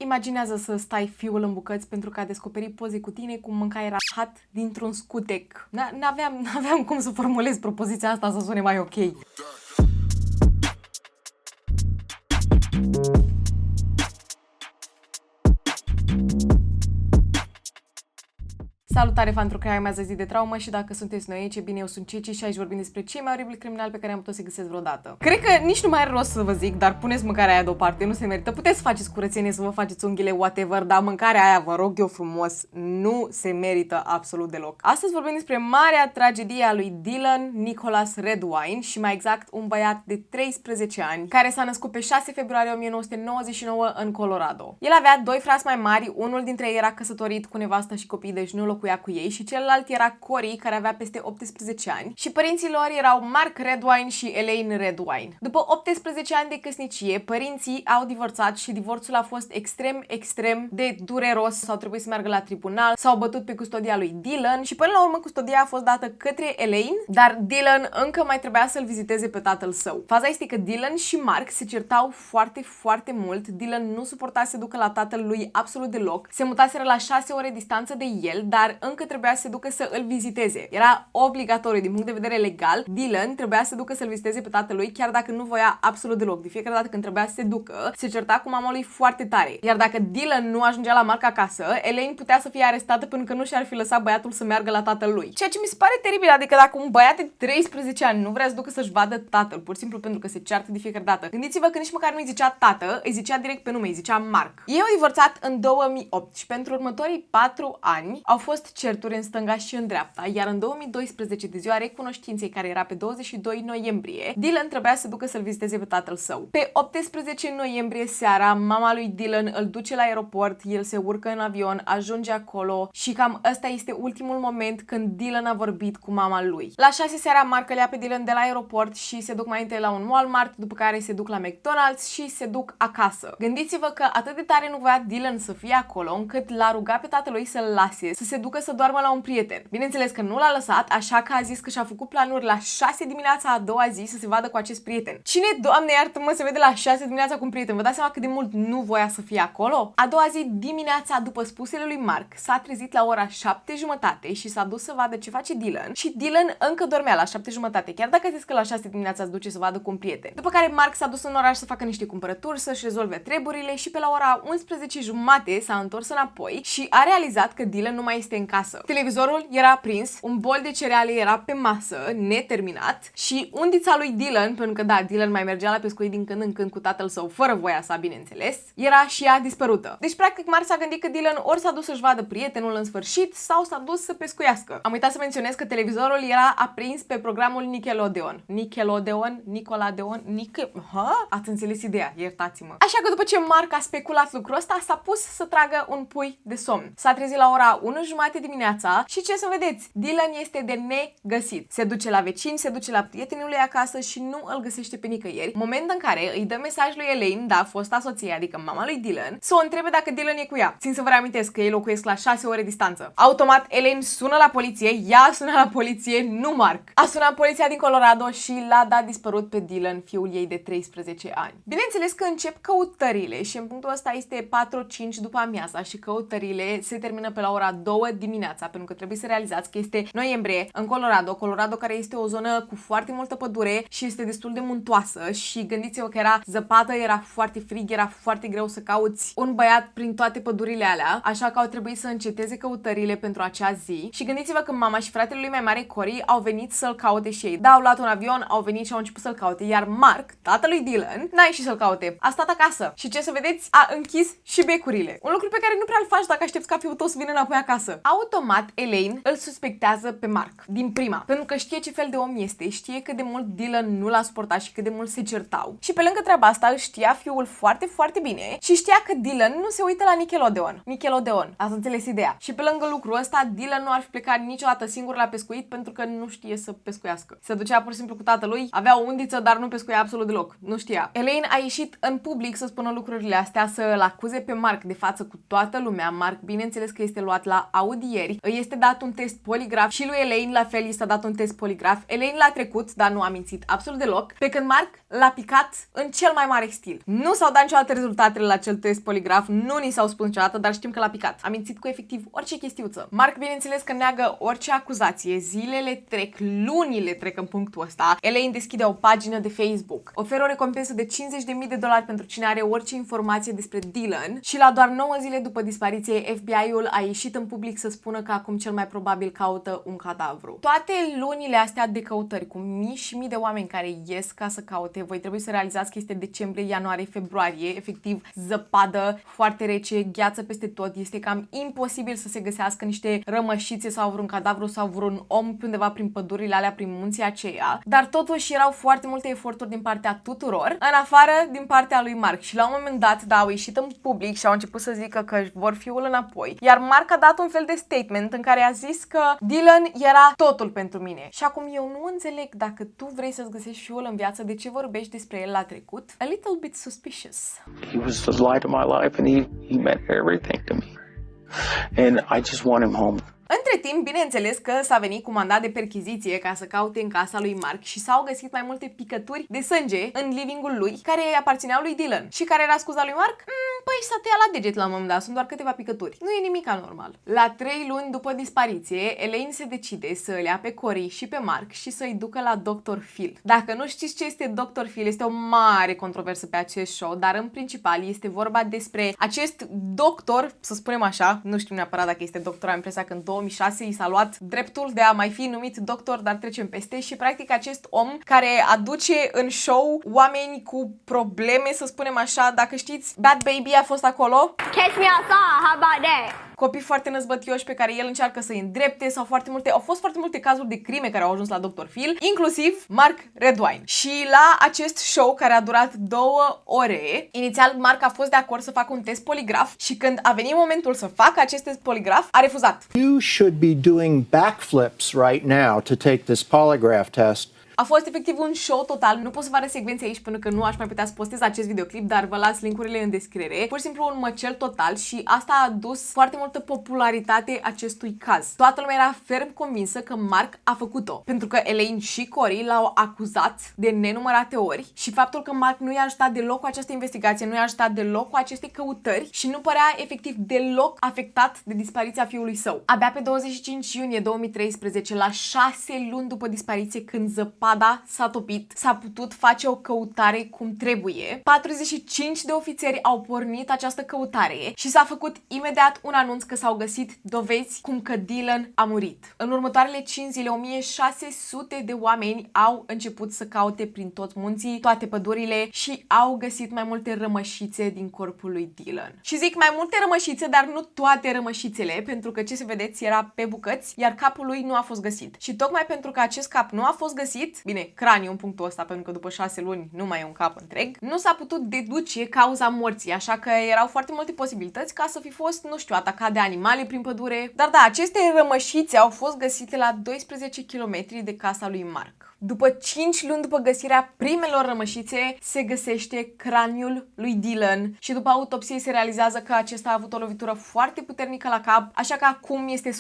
Imaginează să stai fiul în bucăți pentru că a descoperit poze cu tine cum mâncai rahat dintr-un scutec. N-aveam cum să formulez propoziția asta să sune mai ok. Salutare, fan care urmează zi de traumă și dacă sunteți noi aici, e bine, eu sunt Ceci și aici vorbim despre cei mai oribili criminali pe care am putut să-i găsesc vreodată. Cred că nici nu mai are rost să vă zic, dar puneți mâncarea aia deoparte, nu se merită. Puteți să faceți curățenie, să vă faceți unghiile, whatever, dar mâncarea aia, vă rog eu frumos, nu se merită absolut deloc. Astăzi vorbim despre marea tragedie a lui Dylan Nicholas Redwine și mai exact un băiat de 13 ani care s-a născut pe 6 februarie 1999 în Colorado. El avea doi frați mai mari, unul dintre ei era căsătorit cu nevastă și copii, deci nu locuia cu ei, și celălalt era Corey, care avea peste 18 ani, și părinții lor erau Mark Redwine și Elaine Redwine. După 18 ani de căsnicie, părinții au divorțat și divorțul a fost extrem de dureros. S-au trebuit să meargă la tribunal, s-au bătut pe custodia lui Dylan și până la urmă custodia a fost dată către Elaine, dar Dylan încă mai trebuia să-l viziteze pe tatăl său. Faza este că Dylan și Mark se certau foarte mult. Dylan nu suporta să se ducă la tatăl lui absolut deloc. Se mutaseră la 6 ore distanță de el, dar încă trebuia să se ducă să îl viziteze. Era obligatoriu din punct de vedere legal. Dylan trebuia să ducă să-l viziteze pe tatăl lui, chiar dacă nu voia absolut deloc. De fiecare dată când trebuia să se ducă, se certa cu mama lui foarte tare. Iar dacă Dylan nu ajungea la Mark acasă, Elaine putea să fie arestată pentru că nu și-ar fi lăsat băiatul să meargă la tatăl lui. Ceea ce mi se pare teribil, adică dacă un băiat de 13 ani nu vrea să ducă să-și vadă tatăl, pur și simplu pentru că se ceartă de fiecare dată. Gândiți-vă că nici măcar nu îi zicea tată, îi zicea direct pe nume, îi zicea Mark. Ei au divorțat în 2008 și pentru următorii 4 ani au fost certuri în stânga și în dreapta, iar în 2012, de ziua recunoștinței, care era pe 22 noiembrie, Dylan trebuia să ducă să-l viziteze pe tatăl său. Pe 18 noiembrie seara, mama lui Dylan îl duce la aeroport, el se urcă în avion, ajunge acolo și cam ăsta este ultimul moment când Dylan a vorbit cu mama lui. La 6 seara, Mark îl ia pe Dylan de la aeroport și se duc mai întâi la un Walmart, după care se duc la McDonald's și se duc acasă. Gândiți-vă că atât de tare nu voia Dylan să fie acolo, încât l-a rugat pe tatălui să-l lase, să se ducă să doarmă la un prieten. Bineînțeles că nu l-a lăsat, așa că a zis că și-a făcut planuri la 6 dimineața a doua zi să se vadă cu acest prieten. Cine, Doamne iartă-mă, se vede la 6 dimineața cu un prieten? Vă dați seama cât de mult nu voia să fie acolo? A doua zi dimineața, după spusele lui Mark, s-a trezit la ora 7:30 și s-a dus să vadă ce face Dylan și Dylan încă dormea la 7:30, chiar dacă a zis că la 6 dimineața se duce să vadă cu un prieten. După care Mark s-a dus în oraș să facă niște cumpărături, să-și rezolve treburile și pe la ora 11:30 s-a întors înapoi și a realizat că Dylan nu mai este în casă. Televizorul era aprins, un bol de cereale era pe masă, neterminat, și undița lui Dylan, pentru că da, Dylan mai mergea la pescuit din când în când cu tatăl său, fără voia sa, bineînțeles, era și ea dispărută. Deci, practic, Mark s-a gândit că Dylan ori s-a dus să-și vadă prietenul în sfârșit, sau s-a dus să pescuiască. Am uitat să menționez că televizorul era aprins pe programul Nickelodeon. Ați înțeles ideea, iertați-mă. Așa că după ce Mark a speculat lucrul ăsta, s-a pus să tragă un pui de somn. S-a trezit la ora 1:30 dimineața și ce să vedeți, Dylan este de negăsit. Se duce la vecini, se duce la prietenul lui acasă și nu îl găsește pe nicăieri. Moment în care îi dă mesaj lui Elaine, da, fosta soție, adică mama lui Dylan, să o întrebe dacă Dylan e cu ea. Țin să vă reamintesc că ei locuiesc la 6 ore distanță. Automat, Elaine sună la poliție, ea a sunat la poliție, nu Mark. A sunat poliția din Colorado și l-a dat dispărut pe Dylan, fiul ei de 13 ani. Bineînțeles că încep căutările și în punctul ăsta este 4-5 după amiaza și căutările se termină pe la ora 2 dimineața, pentru că trebuie să realizați că este noiembrie în Colorado care este o zonă cu foarte multă pădure și este destul de muntoasă și gândiți-vă că era zăpadă, era foarte frig, era foarte greu să cauți un băiat prin toate pădurile alea, așa că au trebuit să înceteze căutările pentru acea zi și gândiți-vă că mama și fratele lui mai mare, Corey, au venit să-l caute și ei. Da, au luat un avion, au venit și au început să-l caute, iar Mark, tatălui Dylan, n-a ieșit să-l caute, a stat acasă și ce să vedeți, a închis și becurile. Un lucru pe care nu prea îl faci dacă aștepți ca fiul tău să vină înapoi acasă. Automat, Elaine îl suspectează pe Mark din prima, pentru că știe ce fel de om este, știe cât de mult Dylan nu l-a suportat și cât de mult se certau. Și pe lângă treaba asta, îl știa fiul foarte bine și știa că Dylan nu se uită la Nickelodeon. Ați înțeles ideea. Și pe lângă lucrul ăsta, Dylan nu ar fi plecat niciodată singur la pescuit pentru că nu știe să pescuiască. Se ducea pur și simplu cu tatălui, avea o undiță, dar nu pescuia absolut deloc. Nu știa. Elaine a ieșit în public să spună lucrurile astea, să-l acuze pe Mark de față cu toată lumea. Mark, bineînțeles că este luat la audierea audieri, îi este dat un test poligraf și lui Elaine la fel i s-a dat un test poligraf. Elaine l-a trecut, dar nu a mințit absolut deloc, pe când Mark l-a picat în cel mai mare stil. Nu s-au dat niciodată rezultatele la acel test poligraf, nu ni s-au spus niciodată, dar știm că l-a picat. A mințit cu efectiv orice chestiuță. Mark, bineînțeles că neagă orice acuzație, zilele trec, lunile trec în punctul ăsta. Elaine deschide o pagină de Facebook, oferă o recompensă de $50.000 pentru cine are orice informație despre Dylan și la doar 9 zile după dispariție, FBI-ul a ieșit în public să spună că acum cel mai probabil caută un cadavru. Toate lunile astea de căutări, cu mii și mii de oameni care ies ca să caute, voi trebuie să realizați că este decembrie, ianuarie, februarie, efectiv zăpadă, foarte rece, gheață peste tot, este cam imposibil să se găsească niște rămășițe sau vreun cadavru sau vreun om pe undeva prin pădurile alea, prin munții aceia, dar totuși erau foarte multe eforturi din partea tuturor, în afară din partea lui Mark și la un moment dat, da, au ieșit în public și au început să zică că vor fiul înapoi, iar Mark a dat un fel de statement în care a zis că Dylan era totul pentru mine. Și acum eu nu înțeleg, dacă tu vrei să-ți găsești fiul în viață, de ce vorbești despre el la trecut? A little bit suspicious. He was the light of my life and he meant everything to me. And I just want him home. Între timp, bineînțeles că s-a venit cu mandat de perchiziție ca să caute în casa lui Mark și s-au găsit mai multe picături de sânge în livingul lui care aparțineau lui Dylan. Și care era scuza lui Mark? Păi s-a tăiat la deget la un moment dat, sunt doar câteva picături. Nu e nimic anormal. La 3 luni după dispariție, Elaine se decide să îl ia pe Corey și pe Mark și să-i ducă la Dr. Phil. Dacă nu știți ce este Dr. Phil, este o mare controversă pe acest show, dar în principal este vorba despre acest doctor, să spunem așa, nu știu neapărat dacă este doctor, am impresia că în 2006 i s-a luat dreptul de a mai fi numit doctor, dar trecem peste și practic acest om care aduce în show oameni cu probleme, să spunem așa, dacă știți, Bad Baby a fost acolo. Catch me outside, how about that? Copii foarte năzbătioși pe care el încearcă să-i îndrepte sau au fost foarte multe cazuri de crime care au ajuns la Dr. Phil, inclusiv Mark Redwine. Și la acest show care a durat 2 ore, inițial Mark a fost de acord să facă un test poligraf și când a venit momentul să facă acest test poligraf, a refuzat. You should be doing backflips right now to take this polygraph test. A fost efectiv un show total, nu pot să vă arăt secvențe aici pentru că nu aș mai putea să postez acest videoclip, dar vă las linkurile în descriere. Pur și simplu un măcel total și asta a adus foarte multă popularitate acestui caz. Toată lumea era ferm convinsă că Mark a făcut-o, pentru că Elaine și Corey l-au acuzat de nenumărate ori și faptul că Mark nu i-a ajutat deloc cu această investigație, nu i-a ajutat deloc cu aceste căutări și nu părea efectiv deloc afectat de dispariția fiului său. Abia pe 25 iunie 2013, la 6 luni după dispariție, când zăpada s-a topit, s-a putut face o căutare cum trebuie. 45 de ofițeri au pornit această căutare și s-a făcut imediat un anunț că s-au găsit dovezi cum că Dylan a murit. În următoarele 5 zile, 1600 de oameni au început să caute prin toți munții, toate pădurile și au găsit mai multe rămășițe din corpul lui Dylan. Și zic mai multe rămășițe, dar nu toate rămășițele, pentru că ce se vedeți era pe bucăți, iar capul lui nu a fost găsit. Și tocmai pentru că acest cap nu a fost găsit, bine, craniul în punctul ăsta, pentru că după 6 luni nu mai e un cap întreg, nu s-a putut deduce cauza morții, așa că erau foarte multe posibilități ca să fi fost, nu știu, atacat de animale prin pădure. Dar da, aceste rămășițe au fost găsite la 12 km de casa lui Mark. După 5 luni după găsirea primelor rămășițe, se găsește craniul lui Dylan și după autopsie se realizează că acesta a avut o lovitură foarte puternică la cap, așa că acum este 100%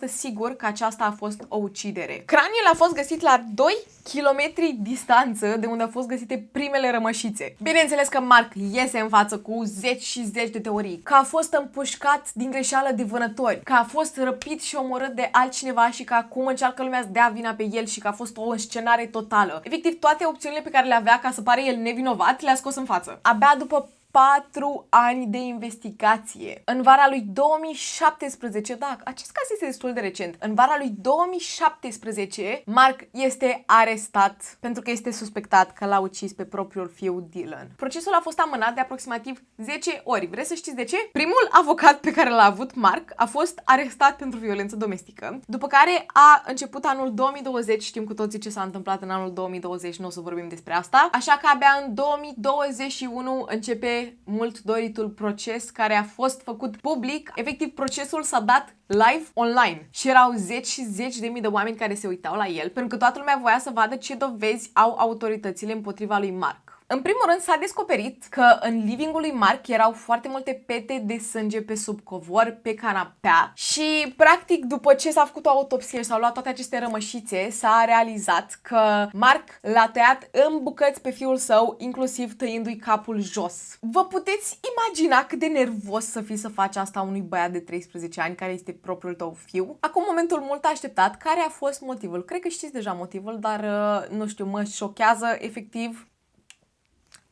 sigur că aceasta a fost o ucidere. Craniul a fost găsit la 2 kilometri distanță de unde au fost găsite primele rămășițe. Bineînțeles că Mark iese în față cu zeci și zeci de teorii, că a fost împușcat din greșeală de vânători, că a fost răpit și omorât de altcineva și că acum încearcă lumea să dea vina pe el și că a fost o înscenare totală. Efectiv, toate opțiunile pe care le avea ca să pare el nevinovat le-a scos în față. Abia după 4 ani de investigație. În vara lui 2017, da, acest caz este destul de recent. În vara lui 2017, Mark este arestat pentru că este suspectat că l-a ucis pe propriul fiu Dylan. Procesul a fost amânat de aproximativ 10 ori. Vreți să știți de ce? Primul avocat pe care l-a avut Mark a fost arestat pentru violență domestică, după care a început anul 2020, știm cu toții ce s-a întâmplat în anul 2020, nu o să vorbim despre asta, așa că abia în 2021 începe mult doritul proces care a fost făcut public. Efectiv, procesul s-a dat live online și erau zeci și zeci de mii de oameni care se uitau la el, pentru că toată lumea voia să vadă ce dovezi au autoritățile împotriva lui Mark. În primul rând s-a descoperit că în livingul lui Mark erau foarte multe pete de sânge pe sub covor, pe canapea și practic după ce s-a făcut o autopsie și s-au luat toate aceste rămășițe, s-a realizat că Mark l-a tăiat în bucăți pe fiul său, inclusiv tăindu-i capul jos. Vă puteți imagina cât de nervos să fii să faci asta unui băiat de 13 ani care este propriul tău fiu? Acum momentul mult așteptat, care a fost motivul? Cred că știți deja motivul, dar nu știu, mă șochează efectiv.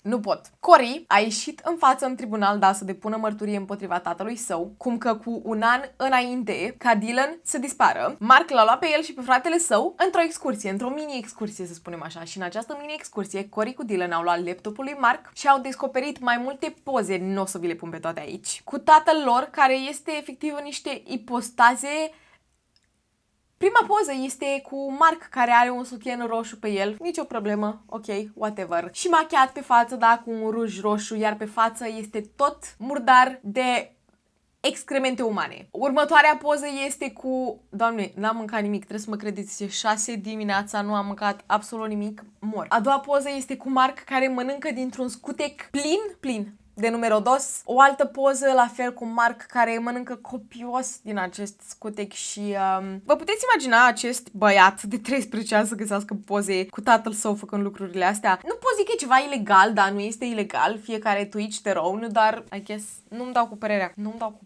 Nu pot. Cory a ieșit în față în tribunal, să depună mărturie împotriva tatălui său, cum că cu un an înainte ca Dylan să dispară, Mark l-a luat pe el și pe fratele său într-o excursie, într-o mini-excursie, să spunem așa. Și în această mini-excursie, Cory cu Dylan au luat laptopul lui Mark și au descoperit mai multe poze, nu o să vi le pun pe toate aici, cu tatăl lor, care este efectiv în niște ipostaze. Prima poză este cu Mark care are un sutien roșu pe el, nicio problemă, ok, whatever. Și machiat pe față, cu un ruj roșu, iar pe față este tot murdar de excremente umane. Următoarea poză este cu... Doamne, n-am mâncat nimic, trebuie să mă credeți, e 6 dimineața, nu am mâncat absolut nimic, mor. A doua poză este cu Mark care mănâncă dintr-un scutec plin de numerodos. O altă poză la fel cu Mark care mănâncă copios din acest scutec și vă puteți imagina acest băiat de 13 ani să găsească poze cu tatăl său făcând lucrurile astea. Nu pot zic că e ceva ilegal, dar nu este ilegal, fiecare to each their own, dar I guess nu-mi dau cu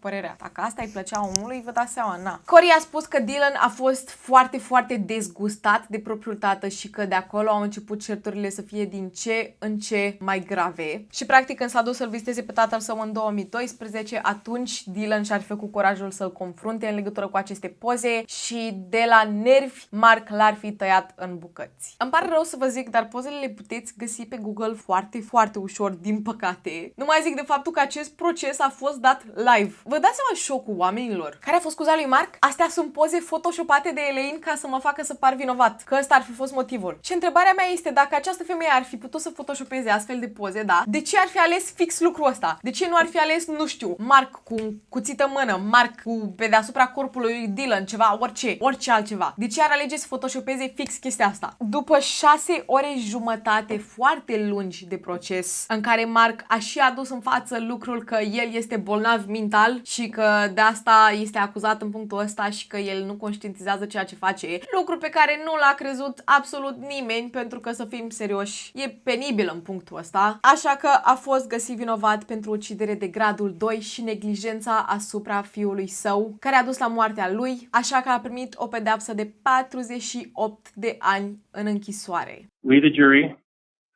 părerea. Dacă asta îi plăcea omului, vă dați seama, na. Cory a spus că Dylan a fost foarte dezgustat de propriul tată și că de acolo au început certurile să fie din ce în ce mai grave. Și practic când s-a dus să-l viziteze pe tatăl său în 2012, atunci Dylan și-ar fi făcut curajul să-l confrunte în legătură cu aceste poze și de la nervi Mark l-ar fi tăiat în bucăți. Îmi pare rău să vă zic, dar pozele le puteți găsi pe Google foarte ușor, din păcate. Nu mai zic de faptul că acest proces a fost dat live. Vă dați seama șocul oamenilor? Care a fost scuza lui Mark? Astea sunt poze photoshopate de Elaine ca să mă facă să par vinovat. Că ăsta ar fi fost motivul. Și întrebarea mea este, dacă această femeie ar fi putut să photoshopeze astfel de poze, de ce ar fi ales fix lucrul ăsta? De ce nu ar fi ales, nu știu, Mark cu cuțită în mână, Mark cu pe deasupra corpului lui Dylan, ceva, orice altceva? De ce ar alege să photoshopeze fix chestia asta? După 6 ore jumătate foarte lungi de proces, în care Mark a și adus în față lucrul că el este bolnav mental și că de asta este acuzat în punctul ăsta și că el nu conștientizează ceea ce face, lucru pe care nu l-a crezut absolut nimeni, pentru că, să fim serioși, e penibil în punctul ăsta. Așa că a fost găsit vinovat pentru ucidere de gradul 2 și neglijența asupra fiului său, care a dus la moartea lui, așa că a primit o pedeapsă de 48 de ani în închisoare. We, the jury,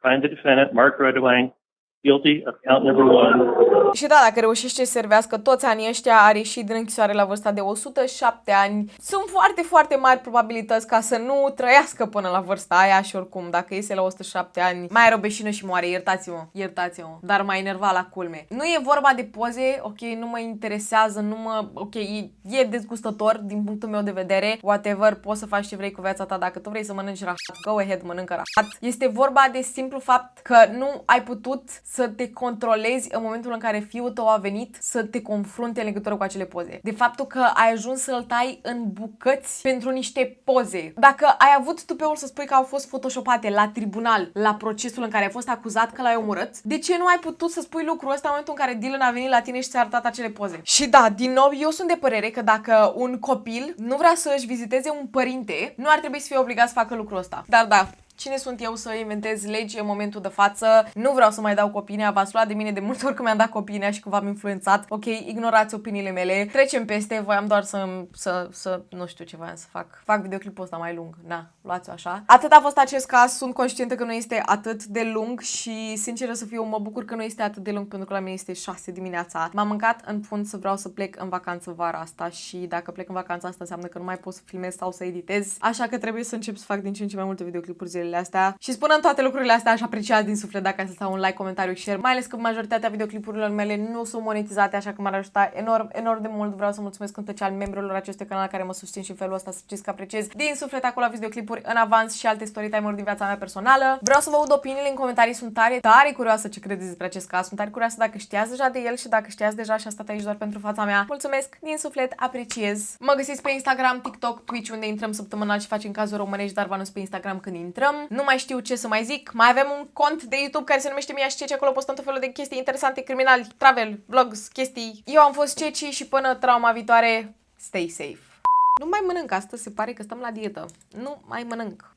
find the defendant, Mark Redwine, guilty of count number 1. Și dacă reușește să servească toți anii ăștia, are ieșit din închisoare la vârsta de 107 ani. Sunt foarte mari probabilități ca să nu trăiască până la vârsta aia și oricum, dacă iese la 107 ani, mai are o beșină și moare, iertați-mă, dar m-a enervat la culme. Nu e vorba de poze, ok, nu mă interesează, ok, e dezgustător din punctul meu de vedere, whatever, poți să faci ce vrei cu viața ta, dacă tu vrei să mănânci rahat, go ahead, mănâncă rahat. Este vorba de simplu fapt că nu ai putut să te controlezi în momentul în care fiul tău a venit să te confrunte în legătură cu acele poze. De faptul că ai ajuns să-l tai în bucăți pentru niște poze. Dacă ai avut tupeul să spui că au fost photoshopate la tribunal, la procesul în care ai fost acuzat că l-ai omorât, de ce nu ai putut să spui lucrul ăsta în momentul în care Dylan a venit la tine și ți-a arătat acele poze? Și da, din nou, eu sunt de părere că dacă un copil nu vrea să își viziteze un părinte, nu ar trebui să fie obligat să facă lucrul ăsta. Dar da, cine sunt eu să inventez legi în momentul de față? Nu vreau să mai dau cu opinia, v-ați luat de mine de multe ori că mi-am dat cu opinia și că v-am influențat. Ok, ignorați opiniile mele, trecem peste, voiam doar să nu știu ce voiam să fac. Fac videoclipul ăsta mai lung, na, luați-o așa. Atât a fost acest caz, sunt conștientă că nu este atât de lung și, sinceră să fiu, mă bucur că nu este atât de lung, pentru că la mine este 6 dimineața. M-am mâncat în fund să vreau să plec în vacanță vara asta și dacă plec în vacanță asta înseamnă că nu mai pot să filmez sau să editez, așa că trebuie să încep să fac din ce în ce mai multe videoclipuri zilele astea. Și spunând toate lucrurile astea, aș aprecia din suflet dacă să stau un like, comentariu și share, mai ales că majoritatea videoclipurilor mele nu sunt monetizate, așa că m-ar ajuta enorm de mult. Vreau să mulțumesc în special membrilor acestui canal care mă susțin și în felul ăsta să știți că apreciez din suflet acolo videoclipuri în avans și alte storytime-uri din viața mea personală. Vreau să vă aud opiniile în comentarii, sunt tare curioasă ce credeți despre acest caz, sunt tare curioasă dacă știați deja de el și dacă știați deja și a stat aici doar pentru fața mea. Mulțumesc din suflet, apreciez. Mă găsiți pe Instagram, TikTok, Twitch, unde intrăm săptămânal și facem cazuri românești, dar vă anunț pe Instagram când intrăm. postăm. Nu mai știu ce să mai zic. Mai avem un cont de YouTube care se numește Mia și Ceci, acolo postăm tot felul de chestii interesante, criminali, travel, vlogs, chestii. Eu am fost Ceci și până trauma viitoare, stay safe. Nu mai mănânc astăzi, se pare că stăm la dietă. Nu mai mănânc.